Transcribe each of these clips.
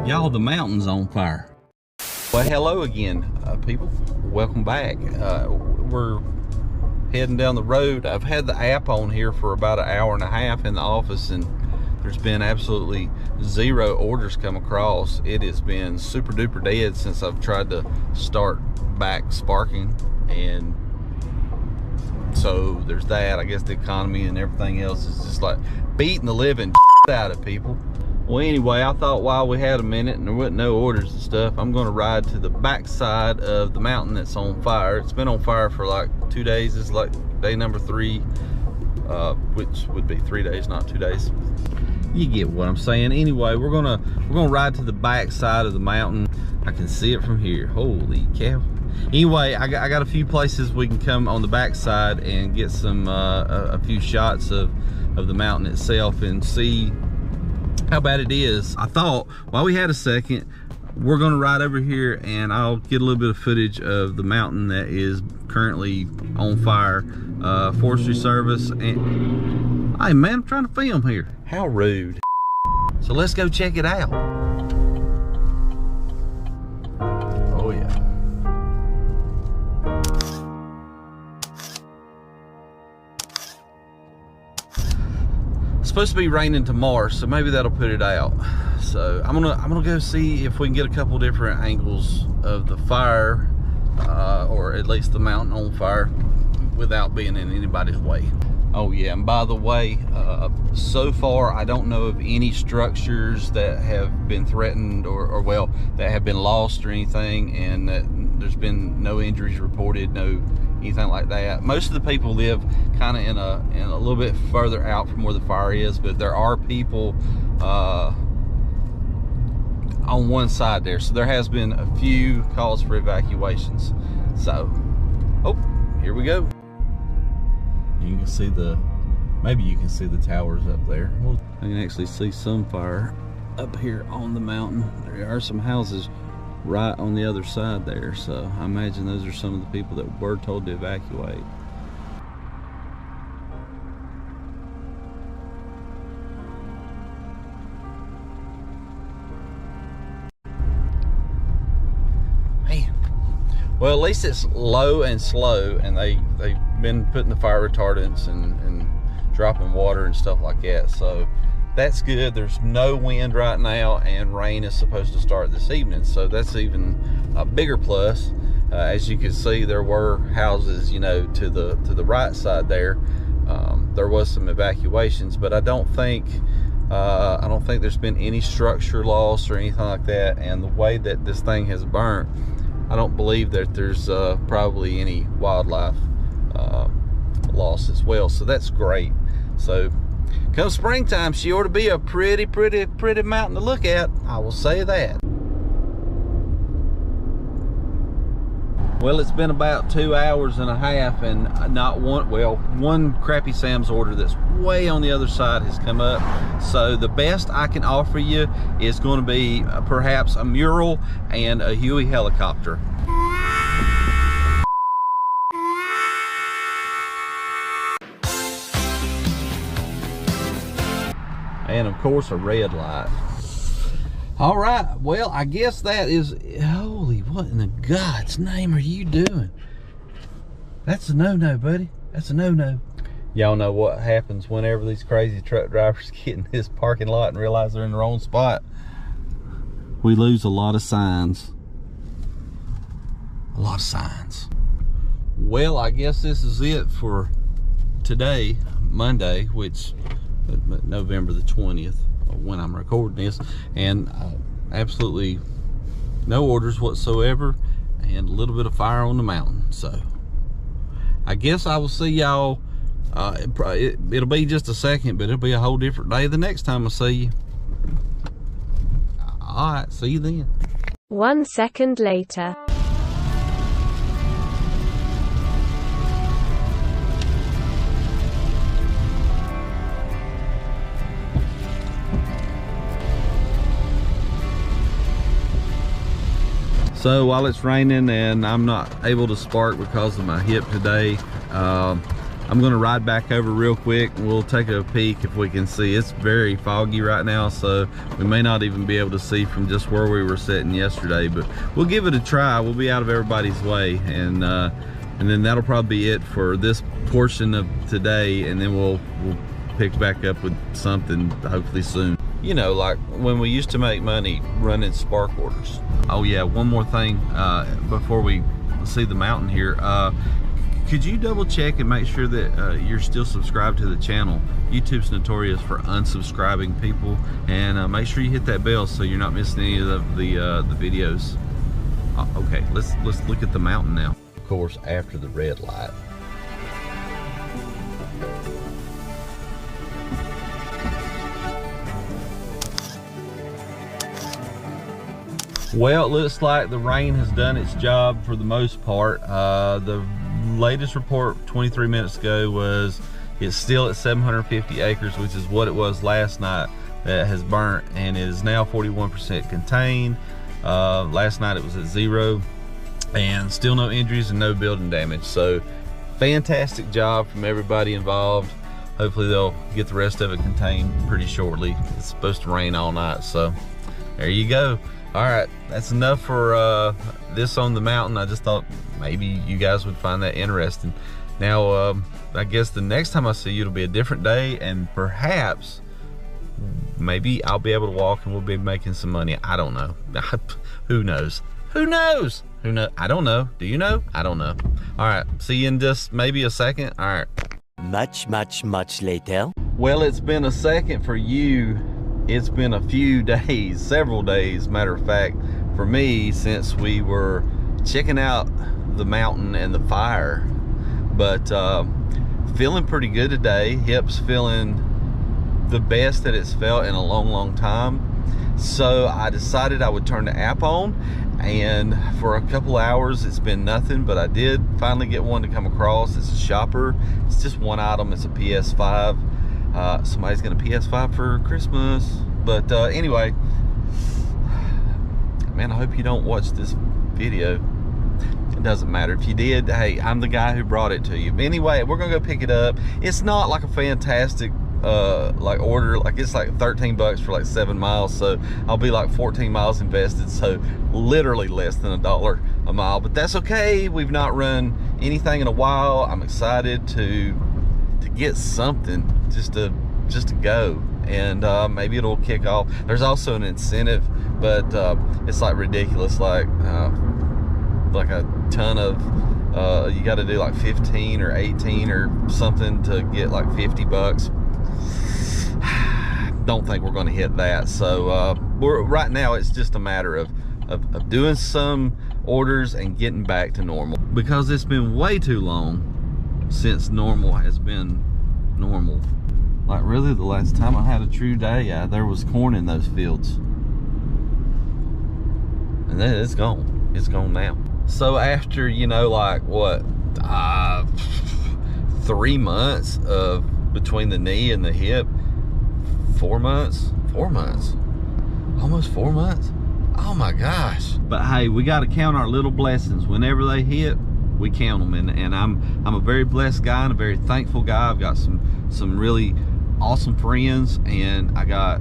Y'all, the mountain's on fire. Well, hello again, people. Welcome back. We're heading down the road. I've had the app on here for about an hour and a half in the office, and there's been absolutely zero orders come across. It has been super duper dead since I've tried to start back sparking, and so there's that. I guess the economy and everything else is just like beating the living out of people. Well, anyway, I thought while we had a minute and there wasn't no orders and stuff, I'm going to ride to the back side of the mountain that's on fire. It's been on fire for like 2 days. It's like day number 3, which would be 3 days, not 2 days. You get what I'm saying. Anyway, we're gonna ride to the back side of the mountain. I can see it from here. Holy cow. Anyway, I got a few places we can come on the back side and get some a few shots of the mountain itself and see how bad it is. I thought while we had a second, we're gonna ride over here and I'll get a little bit of footage of the mountain that is currently on fire. Forestry Service, and hey man, I'm trying to film here. How rude. So let's go check it out. Oh yeah. It's supposed to be raining tomorrow, so maybe that'll put it out. So I'm gonna go see if we can get a couple different angles of the fire, or at least the mountain on fire, without being in anybody's way. Oh yeah, and by the way, so far I don't know of any structures that have been threatened or well, that have been lost or anything, and that there's been no injuries reported, no anything like that. Most of the people live kind of in a little bit further out from where the fire is, but there are people on one side there, so there has been a few calls for evacuations. So, oh, here we go. You can see maybe you can see the towers up there. Well, I can actually see some fire up here on the mountain. There are some houses right on the other side there, so I imagine those are some of the people that were told to evacuate. Well, at least it's low and slow, and they've been putting the fire retardants and dropping water and stuff like that, so that's good. There's no wind right now, and rain is supposed to start this evening, so that's even a bigger plus. As you can see, there were houses, you know, to the right side there. There was some evacuations, but I don't think there's been any structure loss or anything like that. And the way that this thing has burnt, I don't believe that there's probably any wildlife loss as well, so that's great. So come springtime, she ought to be a pretty mountain to look at, I will say that. Well, it's been about 2 hours and a half, and not one Crappy Sam's order that's way on the other side has come up. So the best I can offer you is going to be perhaps a mural and a Huey helicopter. And of course a red light. All right, well, I guess that is, holy, what in the God's name are you doing? That's a no-no, buddy. That's a no-no. Y'all know what happens whenever these crazy truck drivers get in this parking lot and realize they're in the wrong spot. We lose a lot of signs. A lot of signs. Well, I guess this is it for today, Monday, which November the 20th. When I'm recording this, and absolutely no orders whatsoever, and a little bit of fire on the mountain. So I guess I will see y'all. It'll be just a second, but it'll be a whole different day the next time I see you. All right, see you then. 1 second later. So while it's raining and I'm not able to spark because of my hip today, I'm gonna ride back over real quick. We'll take a peek if we can see. It's very foggy right now, so we may not even be able to see from just where we were sitting yesterday, but we'll give it a try. We'll be out of everybody's way, and then that'll probably be it for this portion of today, and then we'll pick back up with something hopefully soon. You know, like when we used to make money running spark orders. Oh yeah, one more thing before we see the mountain here. Could you double check and make sure that you're still subscribed to the channel? YouTube's notorious for unsubscribing people, and make sure you hit that bell so you're not missing any of the videos. Okay, let's look at the mountain now. Of course, after the red light. Well, it looks like the rain has done its job for the most part. The latest report 23 minutes ago was it's still at 750 acres, which is what it was last night, that has burnt, and it is now 41% contained. Last night it was at 0, and still no injuries and no building damage. So fantastic job from everybody involved. Hopefully they'll get the rest of it contained pretty shortly. It's supposed to rain all night, so there you go. All right, that's enough for this on the mountain. I just thought maybe you guys would find that interesting. Now, I guess the next time I see you, it'll be a different day, and perhaps maybe I'll be able to walk and we'll be making some money. I don't know. Who knows? Who knows? Who knows? I don't know. Do you know? I don't know. All right, see you in just maybe a second. All right. Much later. Well, it's been a second for you. It's been a few days, several days, matter of fact, for me, since we were checking out the mountain and the fire. But feeling pretty good today. Hip's feeling the best that it's felt in a long time. So I decided I would turn the app on, and for a couple hours it's been nothing, but I did finally get one to come across. It's a shopper. It's just one item. It's a PS5. Somebody's gonna PS5 for Christmas. But anyway, man, I hope you don't watch this video. It doesn't matter. If you did, hey, I'm the guy who brought it to you. But anyway, we're gonna go pick it up. It's not like a fantastic like order. Like, it's like 13 bucks for like 7 miles, so I'll be like 14 miles invested, so literally less than $1 a mile. But that's okay. We've not run anything in a while. I'm excited to get something just to go, and maybe it'll kick off. There's also an incentive, but it's like ridiculous, like a ton of you got to do like 15 or 18 or something to get like 50 bucks. Don't think we're going to hit that. So right now it's just a matter of doing some orders and getting back to normal, because it's been way too long since normal has been normal. Like, really, the last time I had a true day, there was corn in those fields, and then it's gone. It's gone now. So after, you know, like what, 3 months of between the knee and the hip, 4 months, almost 4 months. Oh my gosh. But hey, we got to count our little blessings. Whenever they hit, we count them, and I'm a very blessed guy and a very thankful guy. I've got some really awesome friends, and I got,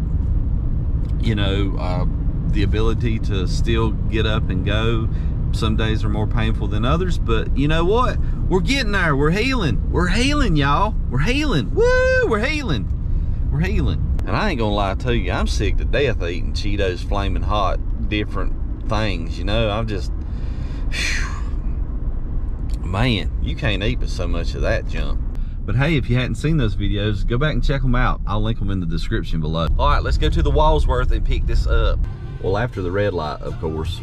you know, the ability to still get up and go. Some days are more painful than others, but you know what? We're getting there. We're healing, y'all. We're healing. Woo! We're healing. And I ain't gonna lie to you, I'm sick to death of eating Cheetos flaming hot, different things, you know. I'm just, whew. Man, you can't eat but so much of that junk. But hey, if you hadn't seen those videos, go back and check them out. I'll link them in the description below. All right, let's go to the Walsworth and pick this up. Well, after the red light, of course.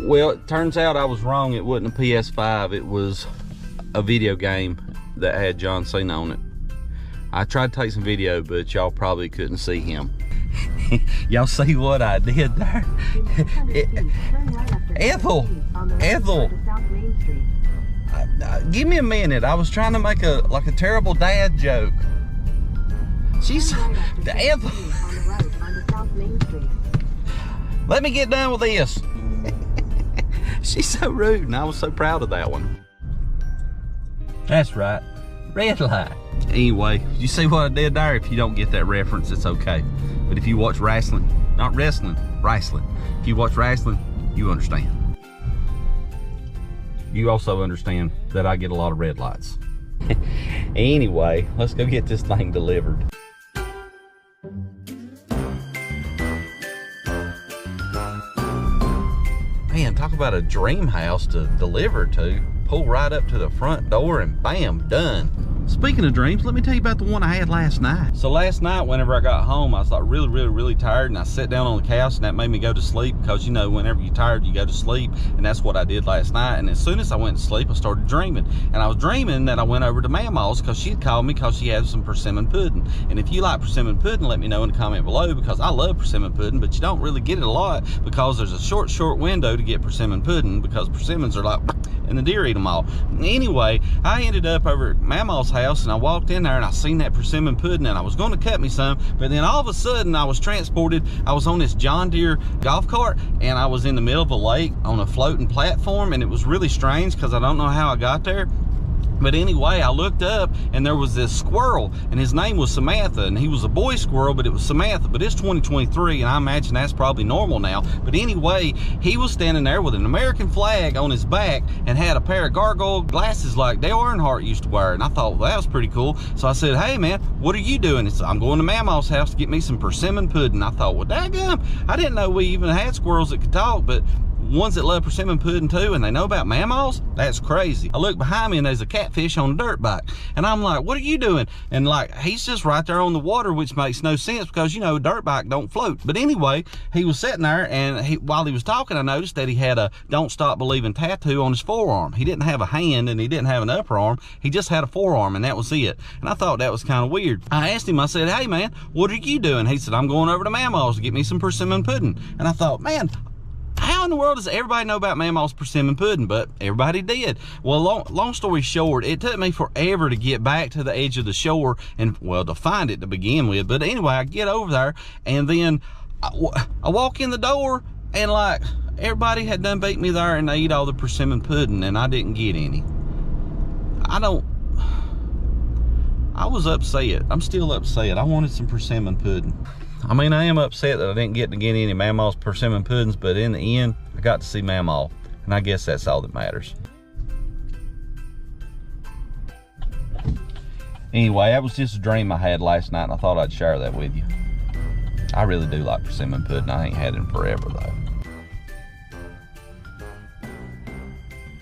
Well, it turns out I was wrong. It wasn't a PS5. It was a video game that had John Cena on it. I tried to take some video, but y'all probably couldn't see him. Y'all see what I did there? Ethel, give me a minute. I was trying to make a terrible dad joke. She's Ethel. Let me get done with this. She's so rude, and I was so proud of that one. That's right, red light. Anyway, you see what I did there? If you don't get that reference, it's okay. But if you watch wrestling, not wrestling, wrestling. If you watch wrestling, you understand. You also understand that I get a lot of red lights. Anyway, let's go get this thing delivered. Man, talk about a dream house to deliver to. Pull right up to the front door and bam, done. Speaking of dreams, let me tell you about the one I had last night. So last night, whenever I got home, I was like really tired, and I sat down on the couch, and that made me go to sleep, because you know, whenever you're tired, you go to sleep, and that's what I did last night. And as soon as I went to sleep, I started dreaming, and I was dreaming that I went over to Mama's, because she had called me because she had some persimmon pudding. And if you like persimmon pudding, let me know in the comment below, because I love persimmon pudding, but you don't really get it a lot, because there's a short window to get persimmon pudding, because persimmons are like, and the deer eat them all. Anyway, I ended up over at Mama's house, and I walked in there, and I seen that persimmon pudding, and I was going to cut me some, but then all of a sudden I was transported. I was on this John Deere golf cart, and I was in the middle of a lake on a floating platform, and it was really strange because I don't know how I got there. But anyway, I looked up, and there was this squirrel, and his name was Samantha, and he was a boy squirrel, but it was Samantha. But it's 2023, and I imagine that's probably normal now. But anyway, he was standing there with an American flag on his back and had a pair of gargoyle glasses like Dale Earnhardt used to wear. And I thought, well, that was pretty cool. So I said, hey man, what are you doing? He said, I'm going to Mama's house to get me some persimmon pudding. I thought, well, daggum, I didn't know we even had squirrels that could talk, but ones that love persimmon pudding too, and they know about Mama's? That's crazy. I look behind me, and there's a catfish on a dirt bike, and I'm like, what are you doing? And like, he's just right there on the water, which makes no sense, because you know, a dirt bike don't float. But anyway, he was sitting there, and while he was talking, I noticed that he had a "Don't Stop Believing" tattoo on his forearm. He didn't have a hand, and he didn't have an upper arm. He just had a forearm, and that was it. And I thought that was kind of weird. I asked him, I said, hey man, what are you doing? He said, I'm going over to Mama's to get me some persimmon pudding. And I thought, man, how in the world does everybody know about Mama's persimmon pudding? But everybody did. Well, long story short, it took me forever to get back to the edge of the shore, and well, to find it to begin with. But anyway, I get over there, and then I walk in the door, and like, everybody had done beat me there, and they eat all the persimmon pudding, and I didn't get any. I was upset. I'm still upset. I wanted some persimmon pudding. I mean, I am upset that I didn't get to get any Mama's persimmon puddings, but in the end, I got to see Mama, and I guess that's all that matters. Anyway, that was just a dream I had last night, and I thought I'd share that with you. I really do like persimmon pudding. I ain't had it in forever, though.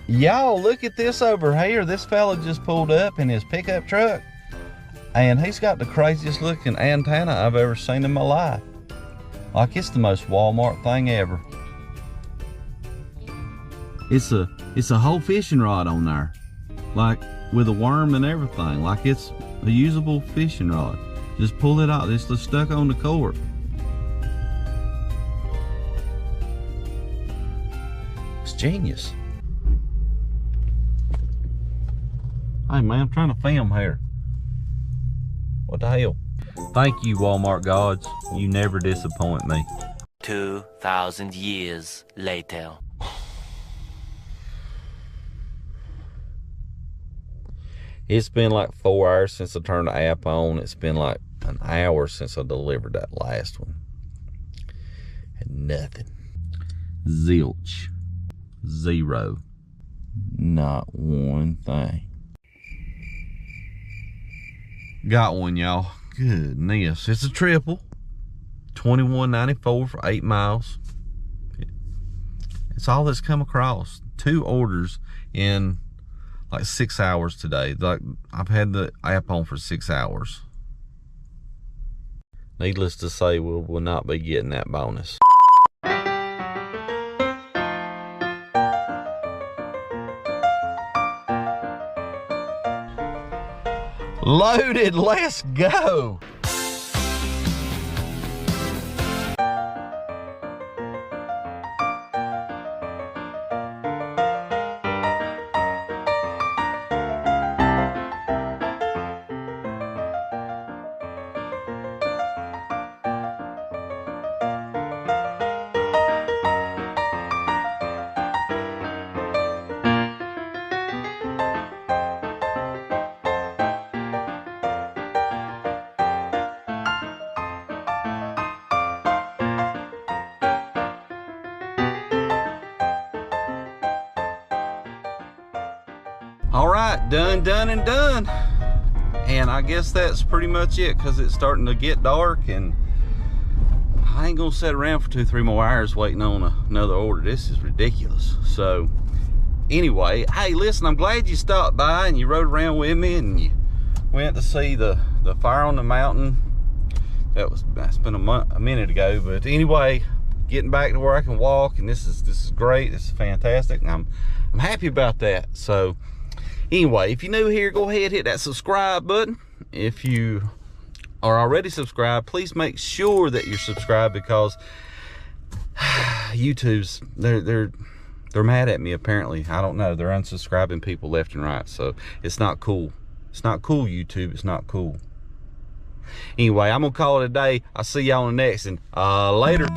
Y'all, look at this over here. This fella just pulled up in his pickup truck, and he's got the craziest looking antenna I've ever seen in my life. Like, it's the most Walmart thing ever. It's a whole fishing rod on there, like with a worm and everything. Like, it's a usable fishing rod. Just pull it out. It's just stuck on the cord. It's genius. Hey man, I'm trying to film here. What the hell? Thank you, Walmart gods. You never disappoint me. 2,000 years later. It's been like 4 hours since I turned the app on. It's been like an hour since I delivered that last one. And nothing. Zilch. Zero. Not one thing. Got one, y'all. Goodness. It's a triple. $21.94 for 8 miles. It's all that's come across. 2 orders in like 6 hours today. Like, I've had the app on for 6 hours. Needless to say, we'll not be getting that bonus. Loaded, let's go. All right, done and done. And I guess that's pretty much it, because it's starting to get dark and I ain't gonna sit around for 2-3 more hours waiting on another order. This is ridiculous. So anyway, hey, listen, I'm glad you stopped by and you rode around with me and you went to see the fire on the mountain. That's been a minute ago, but anyway, getting back to where I can walk, and this is great. This is fantastic, and I'm happy about that. So anyway, if you're new here, go ahead, hit that subscribe button. If you are already subscribed, please make sure that you're subscribed, because YouTube's they're mad at me apparently. I don't know, they're unsubscribing people left and right, so it's not cool. It's not cool, YouTube. It's not cool. Anyway, I'm gonna call it a day. I'll see y'all on the next, and later.